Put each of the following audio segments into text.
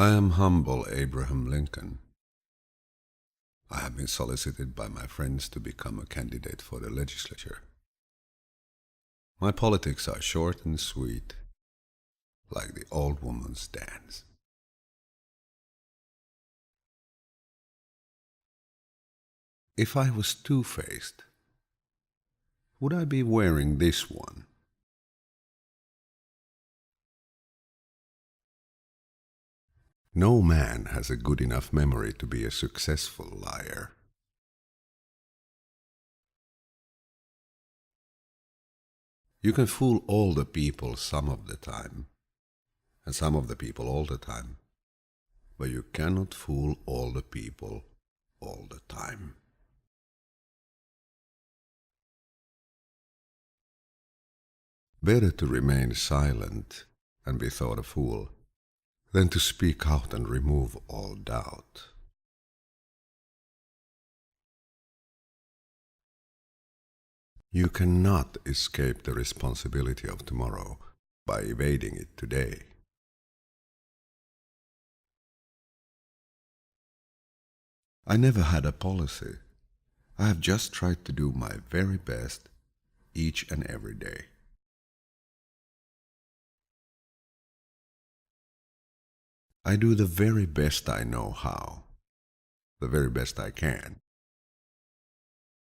I am humble Abraham Lincoln. I have been solicited by my friends to become a candidate for the legislature. My politics are short and sweet, like the old woman's dance. If I was two-faced, would I be wearing this one? No man has a good enough memory to be a successful liar. You can fool all the people some of the time, and some of the people all the time, but you cannot fool all the people all the time. Better to remain silent and be thought a fool than to speak out and remove all doubt. You cannot escape the responsibility of tomorrow by evading it today. I never had a policy. I have just tried to do my very best each and every day. I do the very best I know how, the very best I can,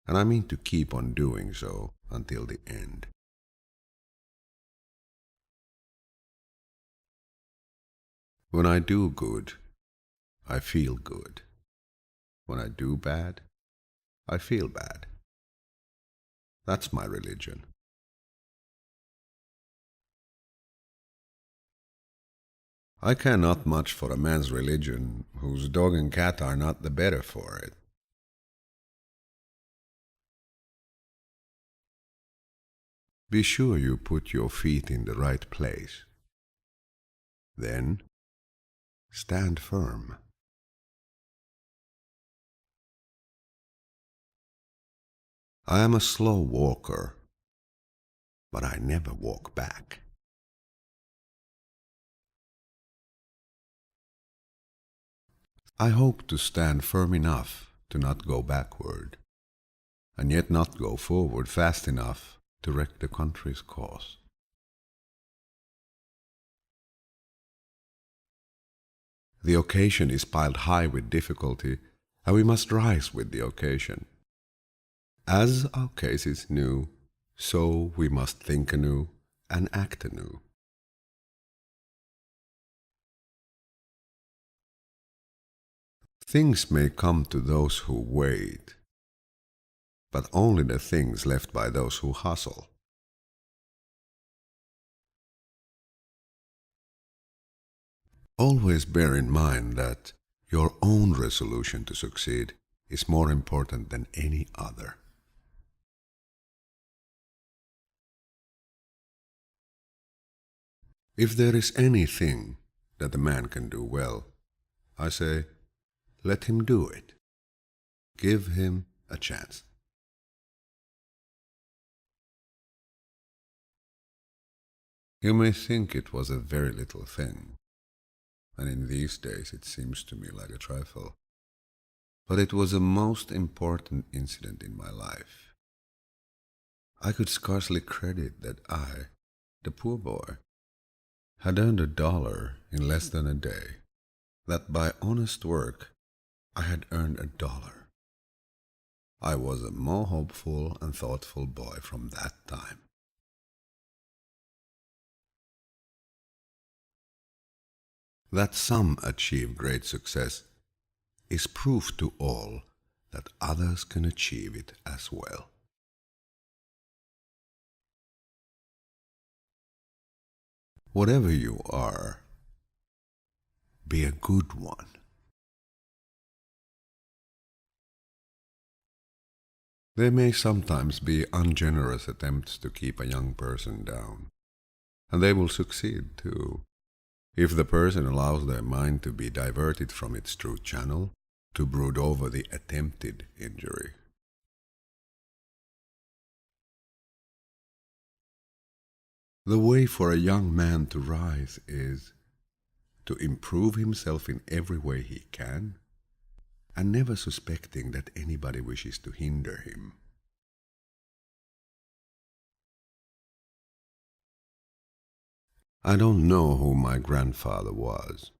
and I mean to keep on doing so until the end. When I do good, I feel good. When I do bad, I feel bad. That's my religion. I care not much for a man's religion whose dog and cat are not the better for it. Be sure you put your feet in the right place. Then, stand firm. I am a slow walker, but I never walk back. I hope to stand firm enough to not go backward, and yet not go forward fast enough to wreck the country's cause. The occasion is piled high with difficulty, and we must rise with the occasion. As our case is new, so we must think anew and act anew. Things may come to those who wait, but only the things left by those who hustle. Always bear in mind that your own resolution to succeed is more important than any other. If there is anything that a man can do well, I say, let him do it. Give him a chance. You may think it was a very little thing, and in these days it seems to me like a trifle, but it was a most important incident in my life. I could scarcely credit that I, the poor boy, had earned $1 in less than a day, that by honest work I had earned $1. I was a more hopeful and thoughtful boy from that time. That some achieve great success is proof to all that others can achieve it as well. Whatever you are, be a good one. There may sometimes be ungenerous attempts to keep a young person down, and they will succeed too, if the person allows their mind to be diverted from its true channel to brood over the attempted injury. The way for a young man to rise is to improve himself in every way he can, and never suspecting that anybody wishes to hinder him. I don't know who my grandfather was.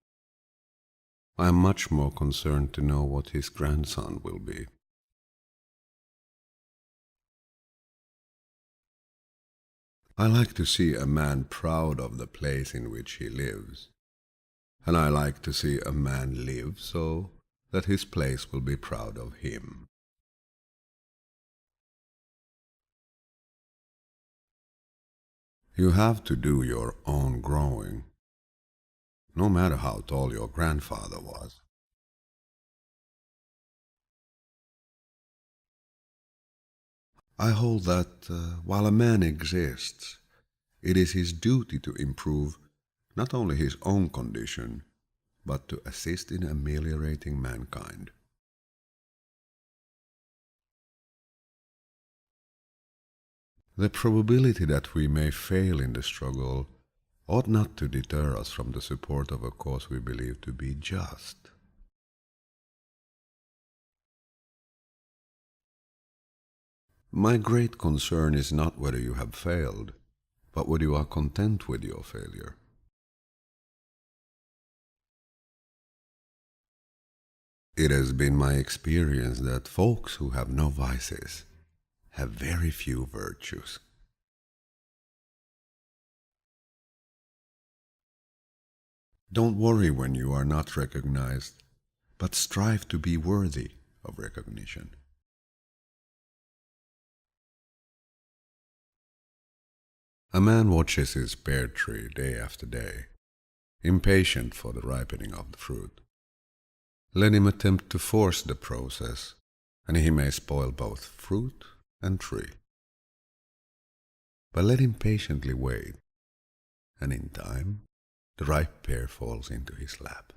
I am much more concerned to know what his grandson will be. I like to see a man proud of the place in which he lives, and I like to see a man live so that his place will be proud of him. You have to do your own growing, no matter how tall your grandfather was. I hold that while a man exists, it is his duty to improve not only his own condition, but to assist in ameliorating mankind. The probability that we may fail in the struggle ought not to deter us from the support of a cause we believe to be just. My great concern is not whether you have failed, but whether you are content with your failure. It has been my experience that folks who have no vices have very few virtues. Don't worry when you are not recognized, but strive to be worthy of recognition. A man watches his pear tree day after day, impatient for the ripening of the fruit. Let him attempt to force the process, and he may spoil both fruit and tree. But let him patiently wait, and in time the ripe pear falls into his lap.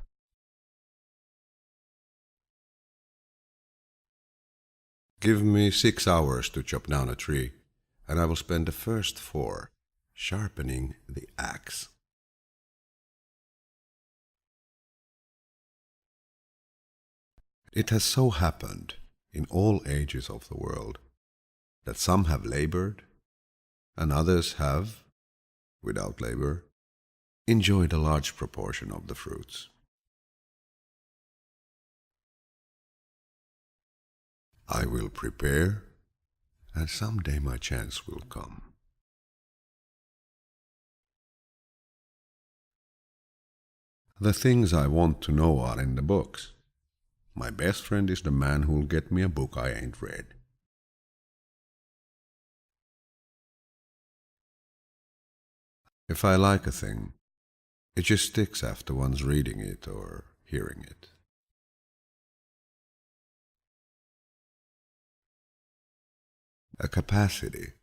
Give me 6 hours to chop down a tree, and I will spend the first 4 sharpening the axe. It has so happened in all ages of the world that some have labored and others have, without labor, enjoyed a large proportion of the fruits. I will prepare, and someday my chance will come. The things I want to know are in the books. My best friend is the man who'll get me a book I ain't read. If I like a thing, it just sticks after one's reading it or hearing it. A capacity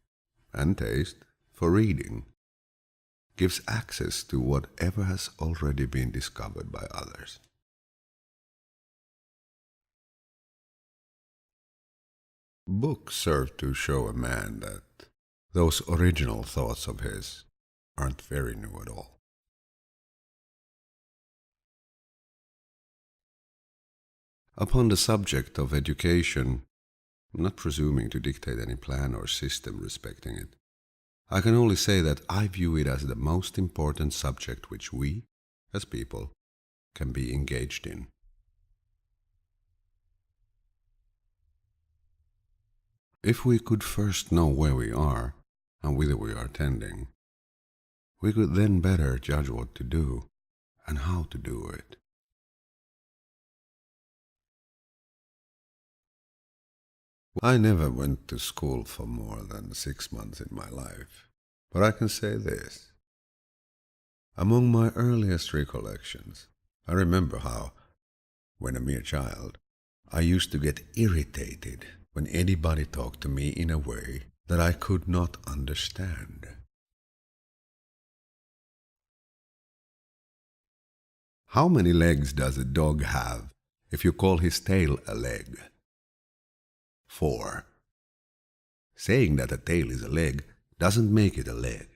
and taste for reading gives access to whatever has already been discovered by others. Books serve to show a man that those original thoughts of his aren't very new at all. Upon the subject of education, not presuming to dictate any plan or system respecting it, I can only say that I view it as the most important subject which we, as people, can be engaged in. If we could first know where we are and whither we are tending, we could then better judge what to do and how to do it. I never went to school for more than 6 months in my life, but I can say this. Among my earliest recollections, I remember how, when a mere child, I used to get irritated when anybody talked to me in a way that I could not understand. How many legs does a dog have if you call his tail a leg? 4. Saying that a tail is a leg doesn't make it a leg.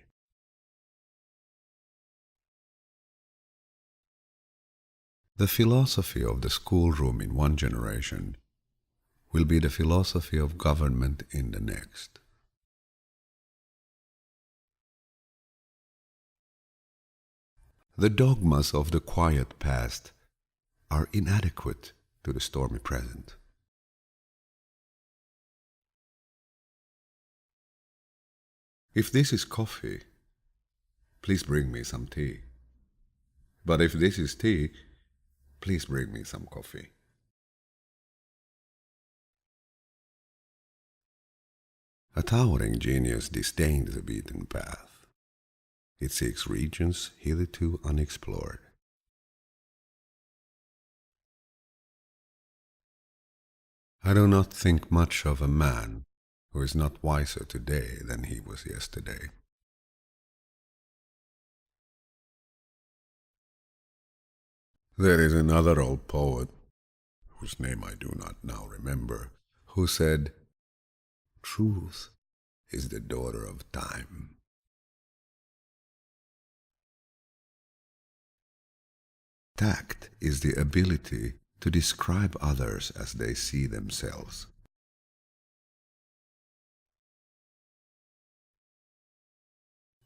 The philosophy of the schoolroom in one generation will be the philosophy of government in the next. The dogmas of the quiet past are inadequate to the stormy present. If this is coffee, please bring me some tea. But if this is tea, please bring me some coffee. A towering genius disdains the beaten path. It seeks regions hitherto unexplored. I do not think much of a man who is not wiser today than he was yesterday. There is another old poet, whose name I do not now remember, who said, "Truth is the daughter of time." Tact is the ability to describe others as they see themselves.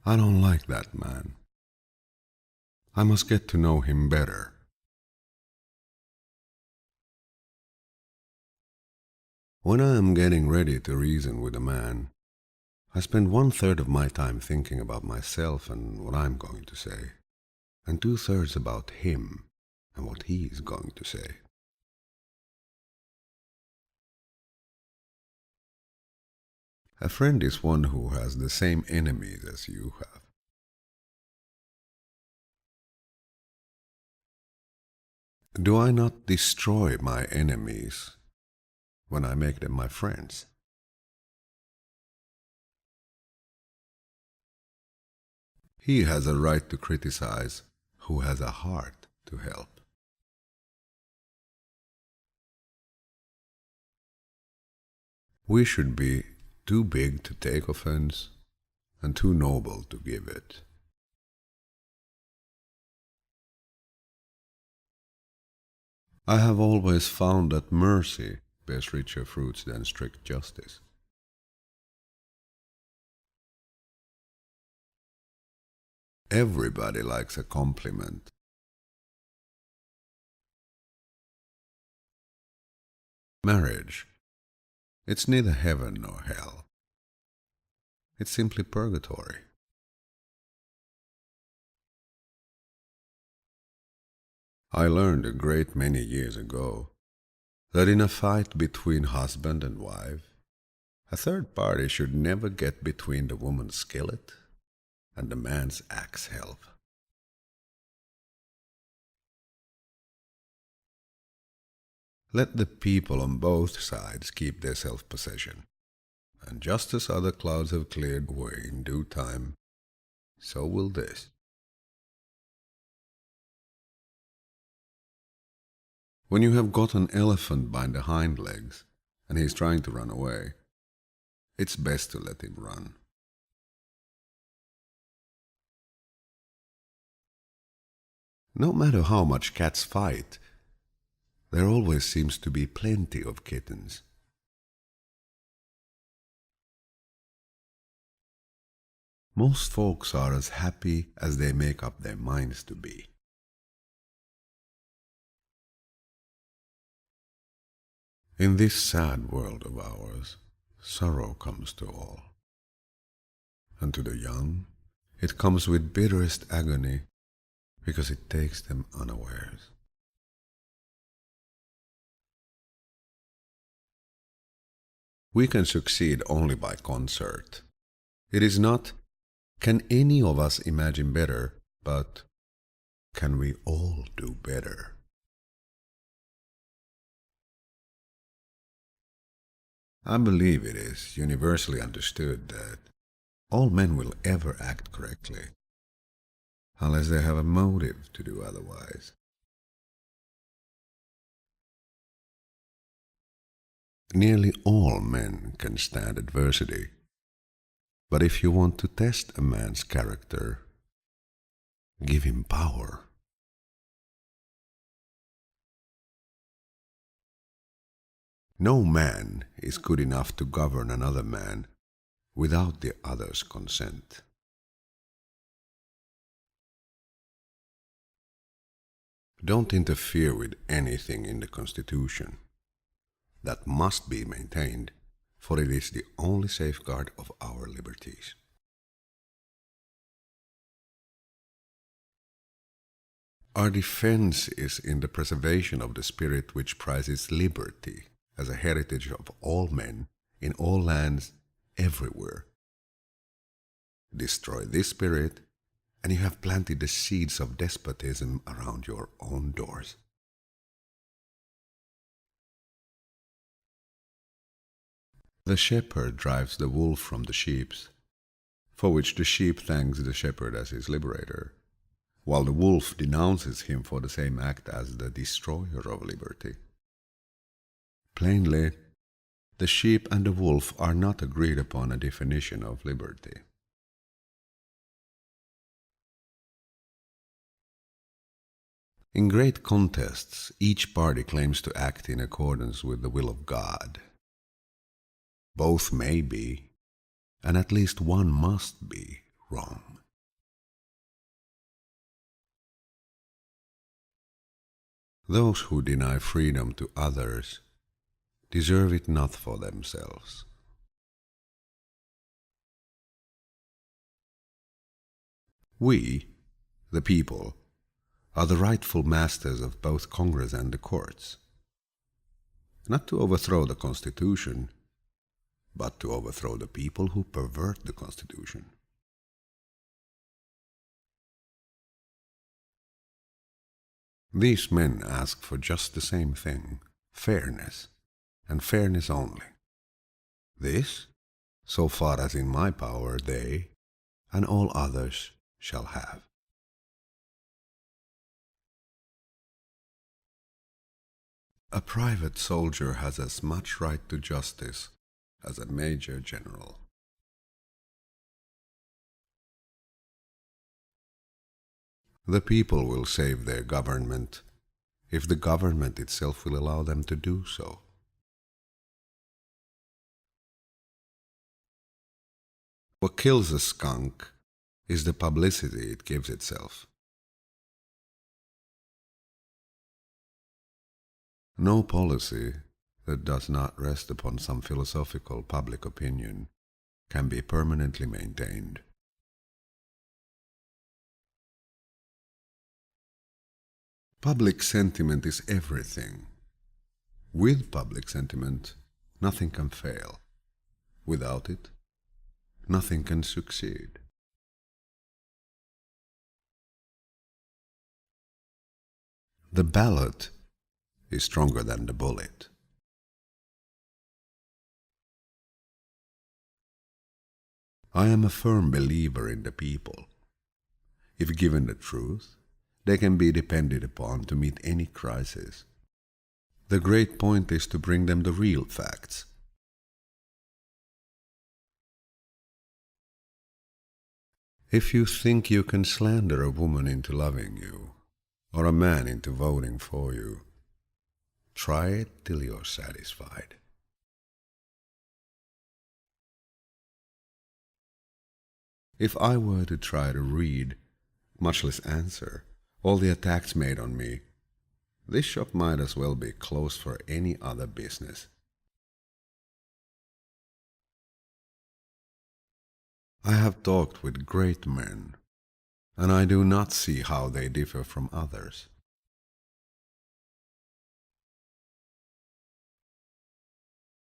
I don't like that man. I must get to know him better. When I am getting ready to reason with a man, I spend 1/3 of my time thinking about myself and what I'm going to say, and 2/3 about him and what he is going to say. A friend is one who has the same enemies as you have. Do I not destroy my enemies when I make them my friends? He has a right to criticize who has a heart to help. We should be too big to take offense and too noble to give it. I have always found that mercy bears richer fruits than strict justice. Everybody likes a compliment. Marriage, it's neither heaven nor hell. It's simply purgatory. I learned a great many years ago that in a fight between husband and wife, a third party should never get between the woman's skillet and the man's axe helve. Let the people on both sides keep their self-possession, and just as other clouds have cleared away in due time, so will this. When you have got an elephant by the hind legs and he is trying to run away, it's best to let him run. No matter how much cats fight, there always seems to be plenty of kittens. Most folks are as happy as they make up their minds to be. In this sad world of ours, sorrow comes to all. And to the young, it comes with bitterest agony because it takes them unawares. We can succeed only by concert. It is not, can any of us imagine better, but can we all do better? I believe it is universally understood that all men will ever act correctly, unless they have a motive to do otherwise. Nearly all men can stand adversity, but if you want to test a man's character, give him power. No man is good enough to govern another man without the other's consent. Don't interfere with anything in the Constitution. That must be maintained, for it is the only safeguard of our liberties. Our defense is in the preservation of the spirit which prizes liberty as a heritage of all men, in all lands, everywhere. Destroy this spirit, and you have planted the seeds of despotism around your own doors. The shepherd drives the wolf from the sheep, for which the sheep thanks the shepherd as his liberator, while the wolf denounces him for the same act as the destroyer of liberty. Plainly, the sheep and the wolf are not agreed upon a definition of liberty. In great contests, each party claims to act in accordance with the will of God. Both may be, and at least one must be, wrong. Those who deny freedom to others deserve it not for themselves. We, the people, are the rightful masters of both Congress and the courts, not to overthrow the Constitution, but to overthrow the people who pervert the Constitution. These men ask for just the same thing, fairness, and fairness only. This, so far as in my power, they, and all others, shall have. A private soldier has as much right to justice as a major general. The people will save their government if the government itself will allow them to do so. What kills a skunk is the publicity it gives itself. No policy that does not rest upon some philosophical public opinion can be permanently maintained. Public sentiment is everything. With public sentiment, nothing can fail. Without it, nothing can succeed. The ballot is stronger than the bullet. I am a firm believer in the people. If given the truth, they can be depended upon to meet any crisis. The great point is to bring them the real facts. If you think you can slander a woman into loving you, or a man into voting for you, try it till you're satisfied. If I were to try to read, much less answer, all the attacks made on me, this shop might as well be closed for any other business. I have talked with great men, and I do not see how they differ from others.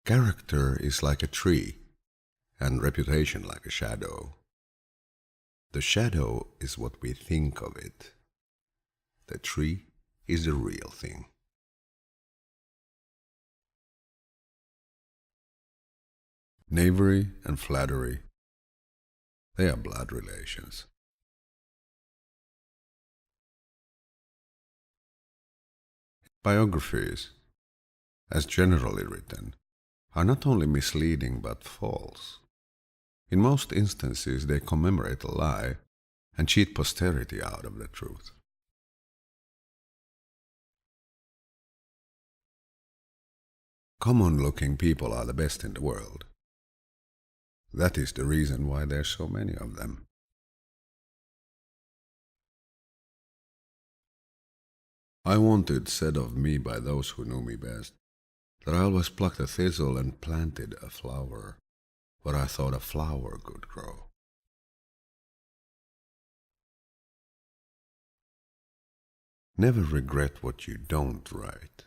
Character is like a tree, and reputation like a shadow. The shadow is what we think of it. The tree is the real thing. Knavery and flattery, they are blood relations. Biographies, as generally written, are not only misleading but false. In most instances they commemorate a lie and cheat posterity out of the truth. Common-looking people are the best in the world. That is the reason why there's so many of them. I wanted said of me by those who knew me best, that I always plucked a thistle and planted a flower where I thought a flower could grow. Never regret what you don't write.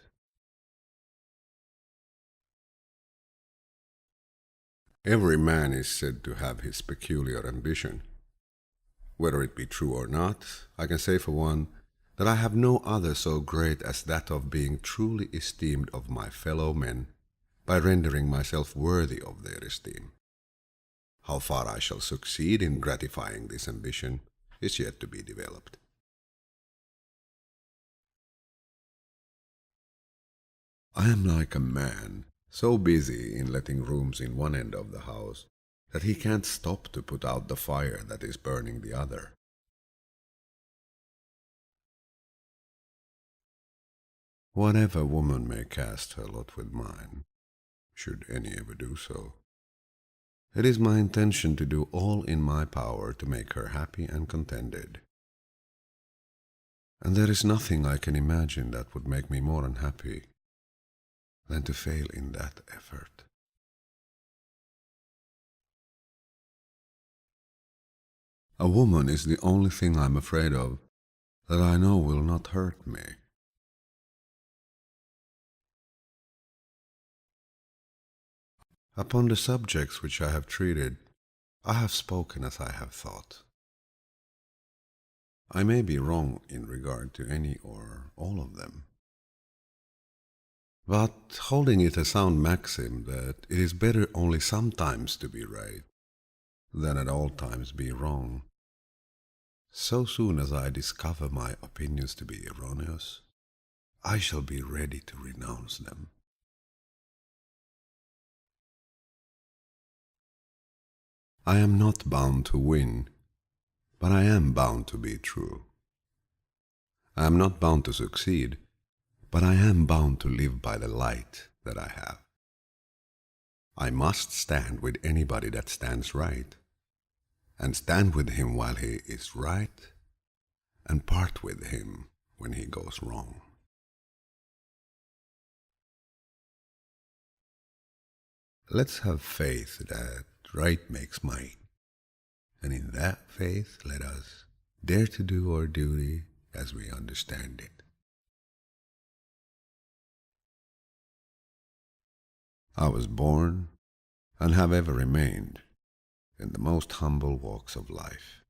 Every man is said to have his peculiar ambition. Whether it be true or not, I can say for one that I have no other so great as that of being truly esteemed of my fellow men by rendering myself worthy of their esteem. How far I shall succeed in gratifying this ambition is yet to be developed. I am like a man so busy in letting rooms in one end of the house that he can't stop to put out the fire that is burning the other. Whatever woman may cast her lot with mine, should any ever do so, it is my intention to do all in my power to make her happy and contented. And there is nothing I can imagine that would make me more unhappy than to fail in that effort. A woman is the only thing I'm afraid of that I know will not hurt me. Upon the subjects which I have treated, I have spoken as I have thought. I may be wrong in regard to any or all of them. But holding it a sound maxim that it is better only sometimes to be right than at all times be wrong, so soon as I discover my opinions to be erroneous, I shall be ready to renounce them. I am not bound to win, but I am bound to be true. I am not bound to succeed, but I am bound to live by the light that I have. I must stand with anybody that stands right, and stand with him while he is right, and part with him when he goes wrong. Let's have faith that right makes might, and in that faith let us dare to do our duty as we understand it. I was born, and have ever remained, in the most humble walks of life.